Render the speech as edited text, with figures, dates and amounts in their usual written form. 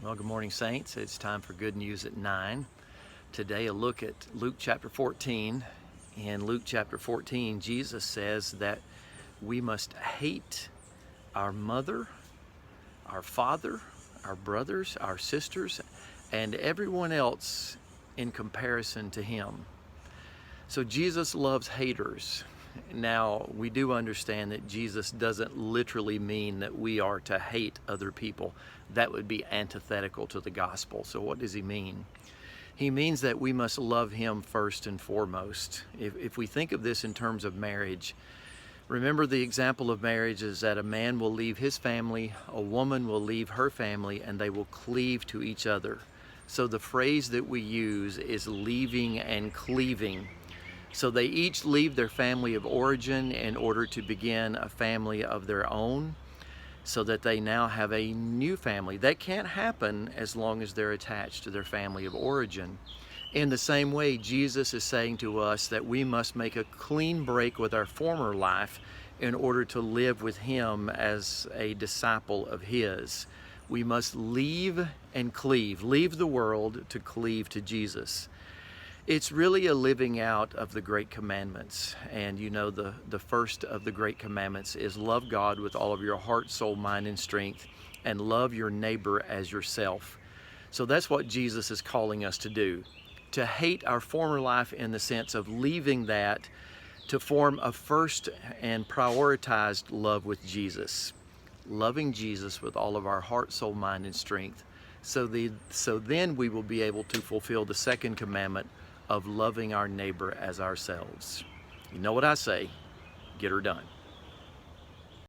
Well, good morning, Saints. It's time for Good News at 9. Today, a look at Luke chapter 14. In Luke chapter 14, Jesus says that we must hate our mother, our father, our brothers, our sisters, and everyone else in comparison to him. So Jesus loves haters. Now, we do understand that Jesus doesn't literally mean that we are to hate other people. That would be antithetical to the gospel. So what does he mean? He means that we must love him first and foremost. If we think of this in terms of marriage, remember the example of marriage is that a man will leave his family, a woman will leave her family, and they will cleave to each other. So the phrase that we use is leaving and cleaving. So they each leave their family of origin in order to begin a family of their own, so that they now have a new family. That can't happen as long as they're attached to their family of origin. In the same way, Jesus is saying to us that we must make a clean break with our former life in order to live with him as a disciple of his. We must leave and cleave, leave the world to cleave to Jesus. It's really a living out of the Great Commandments. And you know, the first of the Great Commandments is love God with all of your heart, soul, mind, and strength, and love your neighbor as yourself. So that's what Jesus is calling us to do, to hate our former life in the sense of leaving that to form a first and prioritized love with Jesus, loving Jesus with all of our heart, soul, mind, and strength. So then we will be able to fulfill the second commandment of loving our neighbor as ourselves. You know what I say, get her done.